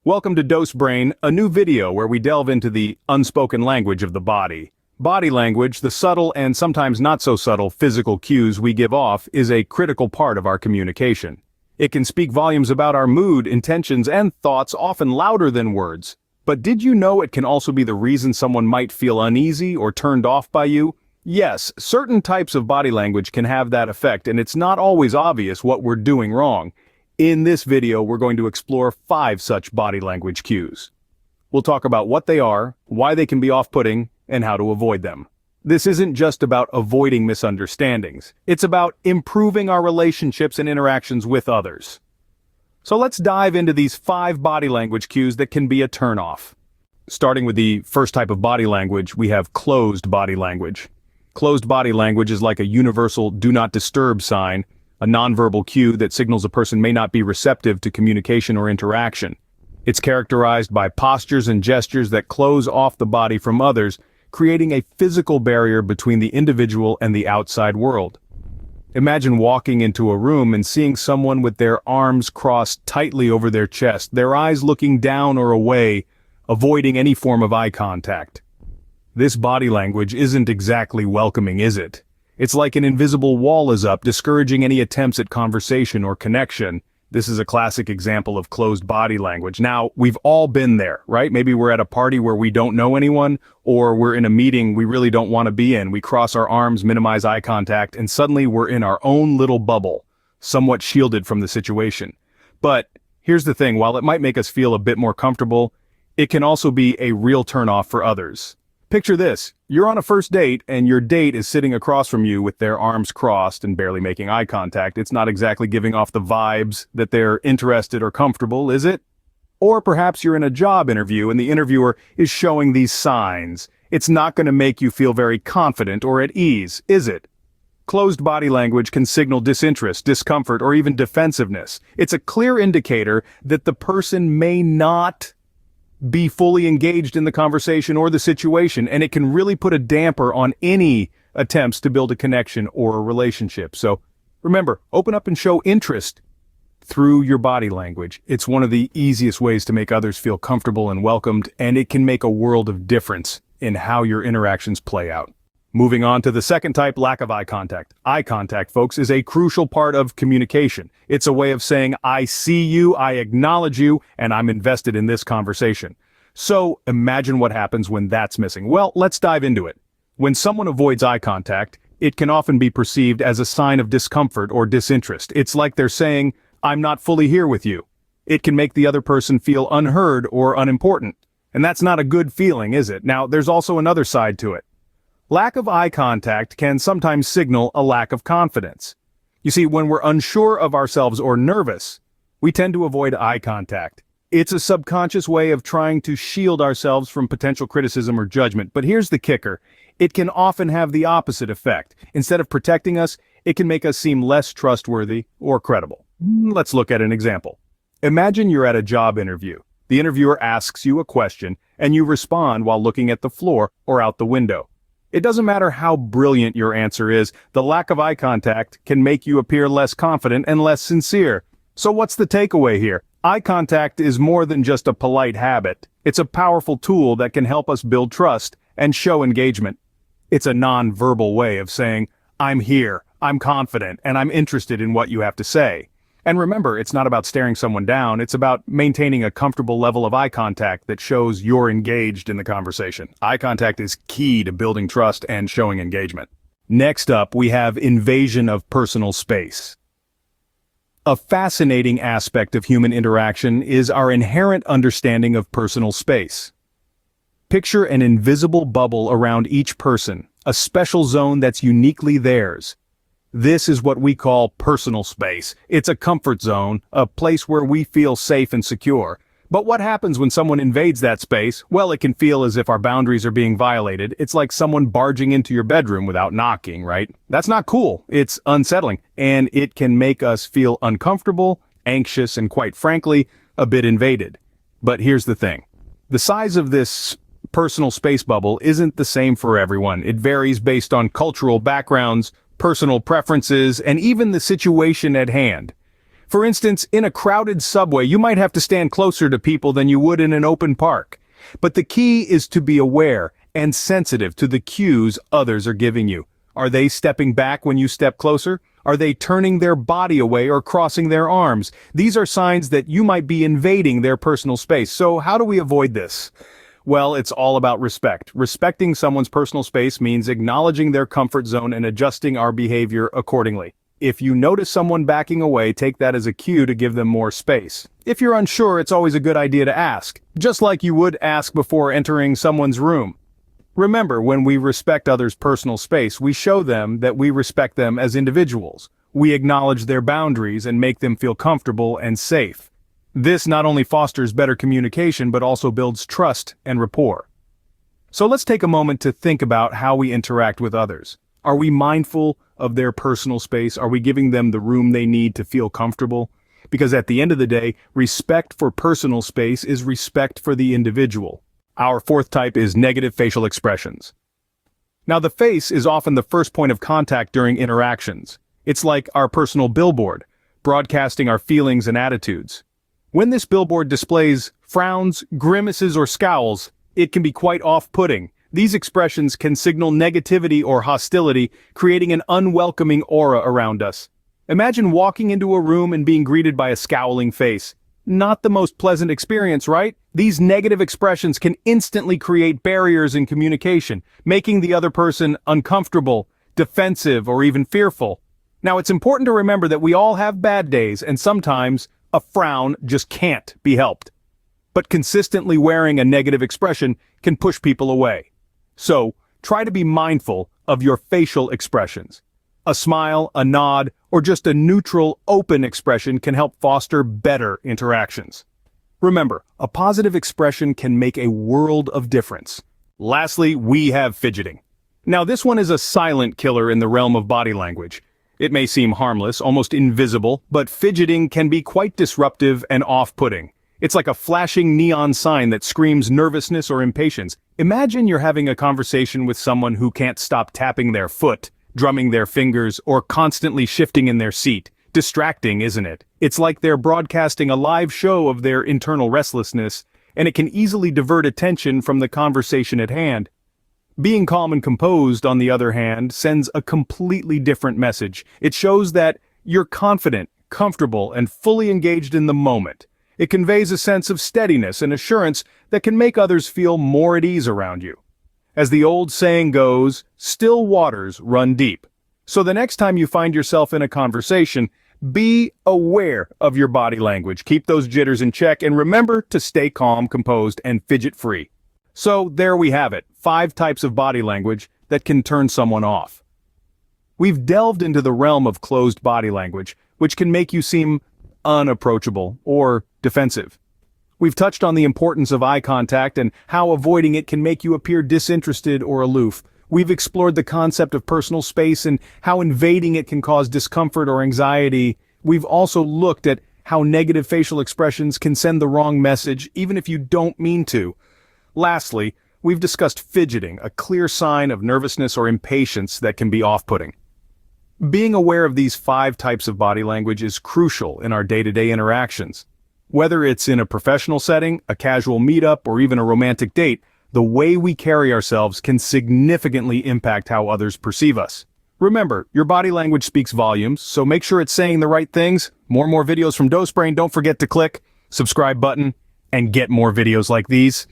Welcome to Dose Brain, a new video where we delve into the unspoken language of the body. Body language, the subtle and sometimes not so subtle physical cues we give off, is a critical part of our communication. It can speak volumes about our mood, intentions, and thoughts, often louder than words. But did you know it can also be the reason someone might feel uneasy or turned off by you? Yes, certain types of body language can have that effect, and it's not always obvious what we're doing wrong. In this video, we're going to explore 5 such body language cues. We'll talk about what they are, why they can be off-putting, and how to avoid them. This isn't just about avoiding misunderstandings. It's about improving our relationships and interactions with others. So let's dive into these 5 body language cues that can be a turn-off. Starting with the first type of body language, we have closed body language. Closed body language is like a universal do not disturb sign, a nonverbal cue that signals a person may not be receptive to communication or interaction. It's characterized by postures and gestures that close off the body from others, creating a physical barrier between the individual and the outside world. Imagine walking into a room and seeing someone with their arms crossed tightly over their chest, their eyes looking down or away, avoiding any form of eye contact. This body language isn't exactly welcoming, is it? It's like an invisible wall is up, discouraging any attempts at conversation or connection. This is a classic example of closed body language. Now, we've all been there, right? Maybe we're at a party where we don't know anyone, or we're in a meeting we really don't want to be in. We cross our arms, minimize eye contact, and suddenly we're in our own little bubble, somewhat shielded from the situation. But here's the thing, while it might make us feel a bit more comfortable, it can also be a real turnoff for others. Picture this, you're on a first date and your date is sitting across from you with their arms crossed and barely making eye contact. It's not exactly giving off the vibes that they're interested or comfortable, is it? Or perhaps you're in a job interview and the interviewer is showing these signs. It's not going to make you feel very confident or at ease, is it? Closed body language can signal disinterest, discomfort, or even defensiveness. It's a clear indicator that the person may not be fully engaged in the conversation or the situation, and it can really put a damper on any attempts to build a connection or a relationship. So remember, open up and show interest through your body language. It's one of the easiest ways to make others feel comfortable and welcomed, and it can make a world of difference in how your interactions play out. Moving on to the second type, lack of eye contact. Eye contact, folks, is a crucial part of communication. It's a way of saying, I see you, I acknowledge you, and I'm invested in this conversation. So imagine what happens when that's missing. Well, let's dive into it. When someone avoids eye contact, it can often be perceived as a sign of discomfort or disinterest. It's like they're saying, I'm not fully here with you. It can make the other person feel unheard or unimportant. And that's not a good feeling, is it? Now, there's also another side to it. Lack of eye contact can sometimes signal a lack of confidence. You see, when we're unsure of ourselves or nervous, we tend to avoid eye contact. It's a subconscious way of trying to shield ourselves from potential criticism or judgment. But here's the kicker. It can often have the opposite effect. Instead of protecting us, it can make us seem less trustworthy or credible. Let's look at an example. Imagine you're at a job interview. The interviewer asks you a question, and you respond while looking at the floor or out the window. It doesn't matter how brilliant your answer is, the lack of eye contact can make you appear less confident and less sincere. So what's the takeaway here? Eye contact is more than just a polite habit. It's a powerful tool that can help us build trust and show engagement. It's a non-verbal way of saying, I'm here, I'm confident, and I'm interested in what you have to say. And remember, it's not about staring someone down, it's about maintaining a comfortable level of eye contact that shows you're engaged in the conversation. Eye contact is key to building trust and showing engagement. Next up, we have invasion of personal space. A fascinating aspect of human interaction is our inherent understanding of personal space. Picture an invisible bubble around each person, a special zone that's uniquely theirs. This is what we call personal space. It's a comfort zone, a place where we feel safe and secure. But what happens when someone invades that space? Well, it can feel as if our boundaries are being violated. It's like someone barging into your bedroom without knocking, right? That's not cool. It's unsettling, and it can make us feel uncomfortable, anxious, and quite frankly, a bit invaded. But here's the thing. The size of this personal space bubble isn't the same for everyone. It varies based on cultural backgrounds, personal preferences, and even the situation at hand. For instance, in a crowded subway, you might have to stand closer to people than you would in an open park. But the key is to be aware and sensitive to the cues others are giving you. Are they stepping back when you step closer? Are they turning their body away or crossing their arms? These are signs that you might be invading their personal space. So how do we avoid this? Well, it's all about respect. Respecting someone's personal space means acknowledging their comfort zone and adjusting our behavior accordingly. If you notice someone backing away, take that as a cue to give them more space. If you're unsure, it's always a good idea to ask, just like you would ask before entering someone's room. Remember, when we respect others' personal space, we show them that we respect them as individuals. We acknowledge their boundaries and make them feel comfortable and safe. This not only fosters better communication, but also builds trust and rapport. So let's take a moment to think about how we interact with others. Are we mindful of their personal space? Are we giving them the room they need to feel comfortable? Because at the end of the day, respect for personal space is respect for the individual. Our fourth type is negative facial expressions. Now, the face is often the first point of contact during interactions. It's like our personal billboard, broadcasting our feelings and attitudes. When this billboard displays frowns, grimaces, or scowls, it can be quite off-putting. These expressions can signal negativity or hostility, creating an unwelcoming aura around us. Imagine walking into a room and being greeted by a scowling face. Not the most pleasant experience, right? These negative expressions can instantly create barriers in communication, making the other person uncomfortable, defensive, or even fearful. Now, it's important to remember that we all have bad days, and sometimes a frown just can't be helped. But consistently wearing a negative expression can push people away. So, try to be mindful of your facial expressions. A smile, a nod, or just a neutral, open expression can help foster better interactions. Remember, a positive expression can make a world of difference. Lastly, we have fidgeting. Now, this one is a silent killer in the realm of body language. It may seem harmless, almost invisible, but fidgeting can be quite disruptive and off-putting. It's like a flashing neon sign that screams nervousness or impatience. Imagine you're having a conversation with someone who can't stop tapping their foot, drumming their fingers, or constantly shifting in their seat. Distracting, isn't it? It's like they're broadcasting a live show of their internal restlessness, and it can easily divert attention from the conversation at hand. Being calm and composed, on the other hand, sends a completely different message. It shows that you're confident, comfortable, and fully engaged in the moment. It conveys a sense of steadiness and assurance that can make others feel more at ease around you. As the old saying goes, still waters run deep. So the next time you find yourself in a conversation, be aware of your body language. Keep those jitters in check, and remember to stay calm, composed, and fidget-free. So there we have it, 5 types of body language that can turn someone off. We've delved into the realm of closed body language, which can make you seem unapproachable or defensive. We've touched on the importance of eye contact and how avoiding it can make you appear disinterested or aloof. We've explored the concept of personal space and how invading it can cause discomfort or anxiety. We've also looked at how negative facial expressions can send the wrong message, even if you don't mean to. Lastly, we've discussed fidgeting, a clear sign of nervousness or impatience that can be off-putting. Being aware of these 5 types of body language is crucial in our day-to-day interactions. Whether it's in a professional setting, a casual meetup, or even a romantic date, the way we carry ourselves can significantly impact how others perceive us. Remember, your body language speaks volumes, so make sure it's saying the right things. More videos from Dose Brain. Don't forget to click subscribe button and get more videos like these.